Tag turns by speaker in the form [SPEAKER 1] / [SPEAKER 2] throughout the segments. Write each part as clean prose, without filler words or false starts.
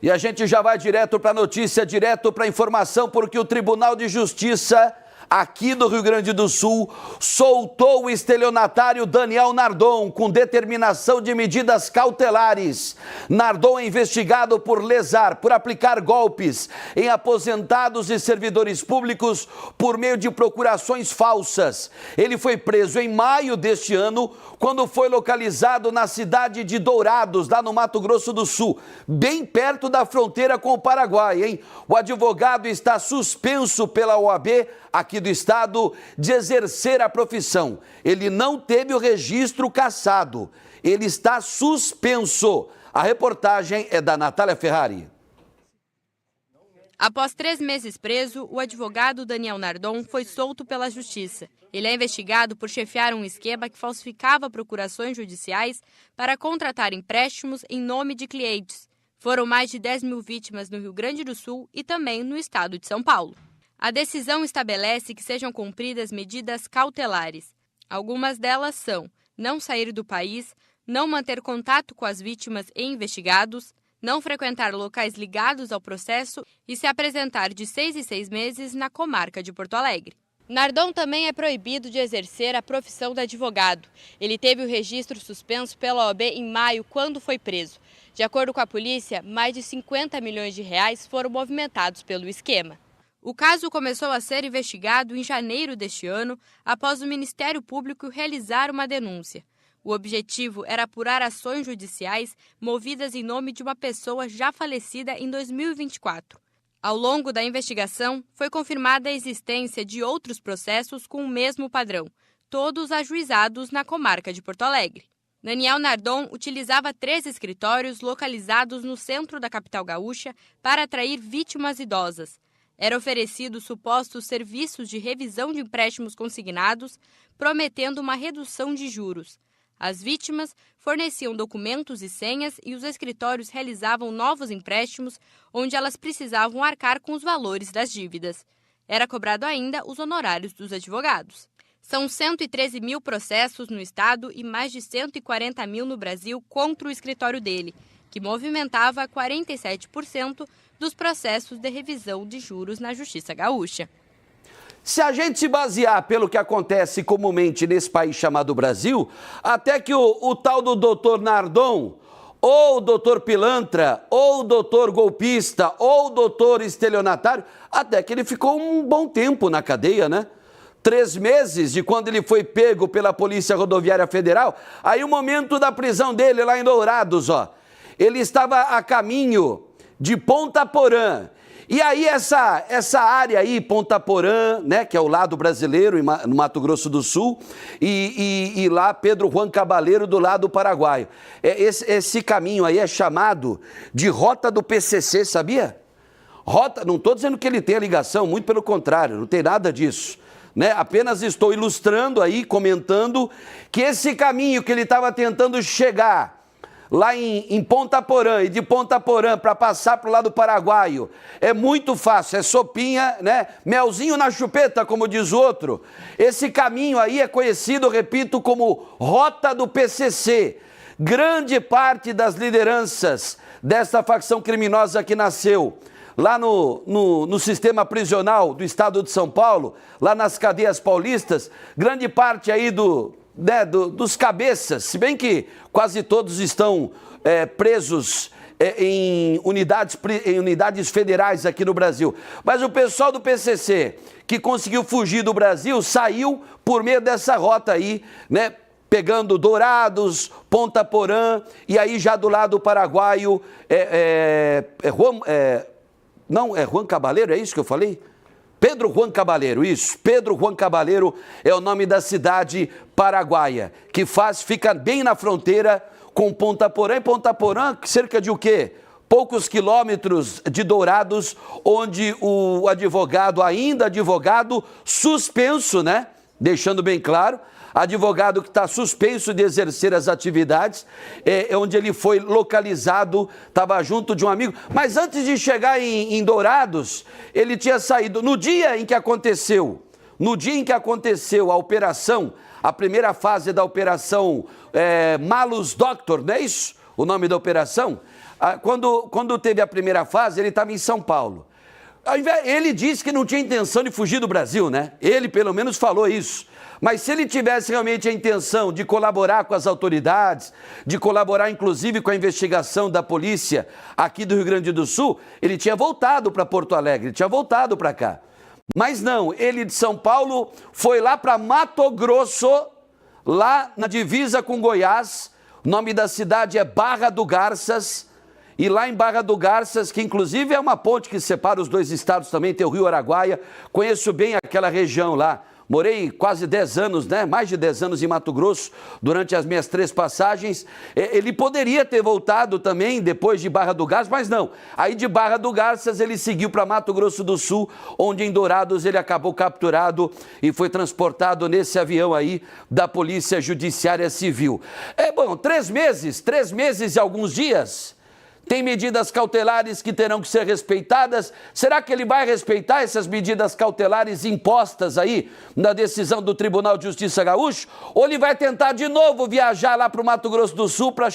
[SPEAKER 1] E a gente já vai direto para a notícia, direto para a informação, porque o Tribunal de Justiça aqui do Rio Grande do Sul soltou o estelionatário Daniel Nardon com determinação de medidas cautelares. Nardon é investigado por lesar, por aplicar golpes em aposentados e servidores públicos por meio de procurações falsas. Ele foi preso em maio deste ano, quando foi localizado na cidade de Dourados, lá no Mato Grosso do Sul, bem perto da fronteira com o Paraguai, hein? O advogado está suspenso pela OAB aqui do estado de exercer a profissão. Ele não teve o registro cassado. Ele está suspenso. A reportagem é da Natália Ferrari.
[SPEAKER 2] Após 3 meses preso, o advogado Daniel Nardon foi solto pela Justiça. Ele é investigado por chefiar um esquema que falsificava procurações judiciais para contratar empréstimos em nome de clientes. Foram mais de 10 mil vítimas no Rio Grande do Sul e também no estado de São Paulo. A decisão estabelece que sejam cumpridas medidas cautelares. Algumas delas são não sair do país, não manter contato com as vítimas e investigados, não frequentar locais ligados ao processo e se apresentar de 6 em 6 meses na comarca de Porto Alegre. Nardon também é proibido de exercer a profissão de advogado. Ele teve o registro suspenso pela OAB em maio, quando foi preso. De acordo com a polícia, mais de 50 milhões de reais foram movimentados pelo esquema. O caso começou a ser investigado em janeiro deste ano, após o Ministério Público realizar uma denúncia. O objetivo era apurar ações judiciais movidas em nome de uma pessoa já falecida em 2024. Ao longo da investigação, foi confirmada a existência de outros processos com o mesmo padrão, todos ajuizados na comarca de Porto Alegre. Daniel Nardon utilizava 3 escritórios localizados no centro da capital gaúcha para atrair vítimas idosas. Era oferecido supostos serviços de revisão de empréstimos consignados, prometendo uma redução de juros. As vítimas forneciam documentos e senhas e os escritórios realizavam novos empréstimos, onde elas precisavam arcar com os valores das dívidas. Era cobrado ainda os honorários dos advogados. São 113 mil processos no estado e mais de 140 mil no Brasil contra o escritório dele, que movimentava 47% dos processos de revisão de juros na Justiça Gaúcha.
[SPEAKER 1] Se a gente se basear pelo que acontece comumente nesse país chamado Brasil, até que o tal do doutor Nardon, ou o doutor pilantra, ou o doutor golpista, ou o doutor estelionatário, até que ele ficou um bom tempo na cadeia, né? 3 meses de quando ele foi pego pela Polícia Rodoviária Federal, aí o momento da prisão dele lá em Dourados, ó. Ele estava a caminho de Ponta Porã. E aí essa área aí, Ponta Porã, né, que é o lado brasileiro, no Mato Grosso do Sul, e lá Pedro Juan Cabaleiro do lado paraguaio. Esse caminho aí é chamado de Rota do PCC, sabia? Rota, não estou dizendo que ele tem a ligação, muito pelo contrário, não tem nada disso. Né? Apenas estou ilustrando aí, comentando que esse caminho que ele estava tentando chegar lá em Ponta Porã, e de Ponta Porã para passar para o lado paraguaio, é muito fácil, é sopinha, né? Melzinho na chupeta, como diz o outro. Esse caminho aí é conhecido, repito, como Rota do PCC. Grande parte das lideranças desta facção criminosa que nasceu lá no sistema prisional do estado de São Paulo, lá nas cadeias paulistas, grande parte aí dos cabeças, se bem que quase todos estão presos em unidades federais aqui no Brasil. Mas o pessoal do PCC que conseguiu fugir do Brasil saiu por meio dessa rota aí, né? Pegando Dourados, Ponta Porã e aí já do lado paraguaio Juan Cabaleiro, é isso que eu falei? Pedro Juan Cabaleiro, isso. Pedro Juan Cabaleiro é o nome da cidade paraguaia, que fica bem na fronteira com Ponta Porã. E Ponta Porã, cerca de o quê? Poucos quilômetros de Dourados, onde o advogado, ainda advogado, suspenso, né? Deixando bem claro, advogado que está suspenso de exercer as atividades, onde ele foi localizado, estava junto de um amigo. Mas antes de chegar em Dourados, ele tinha saído. No dia em que aconteceu a operação, a primeira fase da operação Malus Doctor, não é isso? o nome da operação. Quando teve a primeira fase, ele estava em São Paulo. Ele disse que não tinha intenção de fugir do Brasil, né? Ele, pelo menos, falou isso. Mas se ele tivesse realmente a intenção de colaborar com as autoridades, de colaborar, inclusive, com a investigação da polícia aqui do Rio Grande do Sul, ele tinha voltado para Porto Alegre, ele tinha voltado para cá. Mas não, ele de São Paulo foi lá para Mato Grosso, lá na divisa com Goiás. O nome da cidade é Barra do Garças. E lá em Barra do Garças, que inclusive é uma ponte que separa os dois estados também, tem o Rio Araguaia, conheço bem aquela região lá. Morei quase 10 anos, né? Mais de 10 anos em Mato Grosso, durante as minhas 3 passagens. Ele poderia ter voltado também depois de Barra do Garças, mas não. Aí de Barra do Garças ele seguiu para Mato Grosso do Sul, onde em Dourados ele acabou capturado e foi transportado nesse avião aí da Polícia Judiciária Civil. 3 meses e alguns dias. Tem medidas cautelares que terão que ser respeitadas. Será que ele vai respeitar essas medidas cautelares impostas aí na decisão do Tribunal de Justiça Gaúcho? Ou ele vai tentar de novo viajar lá para o Mato Grosso do Sul para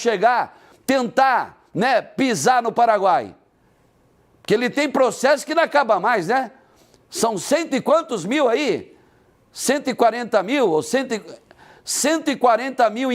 [SPEAKER 1] tentar, né, pisar no Paraguai? Porque ele tem processo que não acaba mais, né? São cento e quantos mil aí? 140 mil ou 140 mil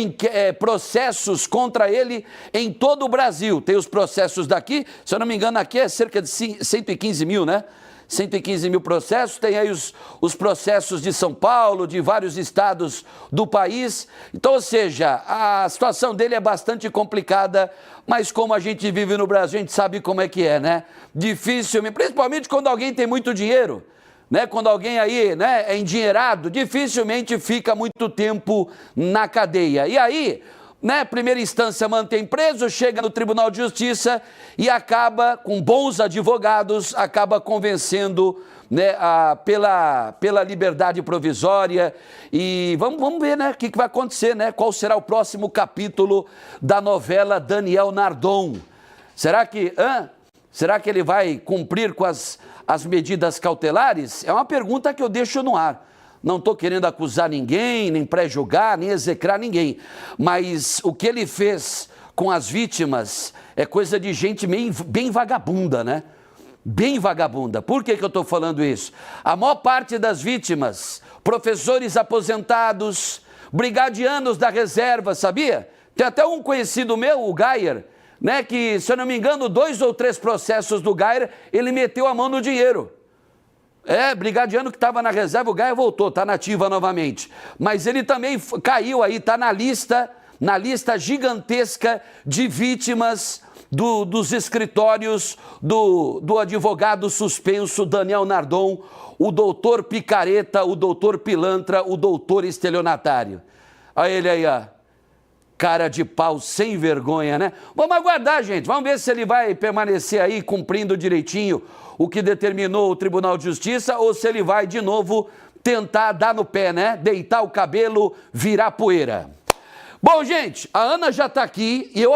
[SPEAKER 1] processos contra ele em todo o Brasil. Tem os processos daqui, se eu não me engano, aqui é cerca de 115 mil, né? 115 mil processos. Tem aí os processos de São Paulo, de vários estados do país. Então, ou seja, a situação dele é bastante complicada, mas como a gente vive no Brasil, a gente sabe como é que é, né? Dificilmente, principalmente quando alguém tem muito dinheiro. Né, quando alguém aí, né, é endinheirado, dificilmente fica muito tempo na cadeia. E aí, né, primeira instância mantém preso, chega no Tribunal de Justiça e acaba, com bons advogados, acaba convencendo, né, pela liberdade provisória. E vamos ver, né, o que vai acontecer, né? Qual será o próximo capítulo da novela Daniel Nardon? Será que ele vai cumprir com as medidas cautelares? É uma pergunta que eu deixo no ar. Não estou querendo acusar ninguém, nem pré-julgar, nem execrar ninguém. Mas o que ele fez com as vítimas é coisa de gente bem vagabunda, né? Bem vagabunda. Por que eu estou falando isso? A maior parte das vítimas, professores aposentados, brigadianos da reserva, sabia? Tem até um conhecido meu, o Gayer, né, que, se eu não me engano, 2 ou 3 processos do Gayer, ele meteu a mão no dinheiro. Brigadiano que estava na reserva, o Gayer voltou, está na ativa novamente. Mas ele também caiu aí, está na lista gigantesca de vítimas dos escritórios do advogado suspenso Daniel Nardon, o doutor picareta, o doutor pilantra, o doutor estelionatário. Olha ele aí, ó. Cara de pau, sem vergonha, né? Vamos aguardar, gente. Vamos ver se ele vai permanecer aí cumprindo direitinho o que determinou o Tribunal de Justiça ou se ele vai, de novo, tentar dar no pé, né? Deitar o cabelo, virar poeira. Bom, gente, a Ana já está aqui e eu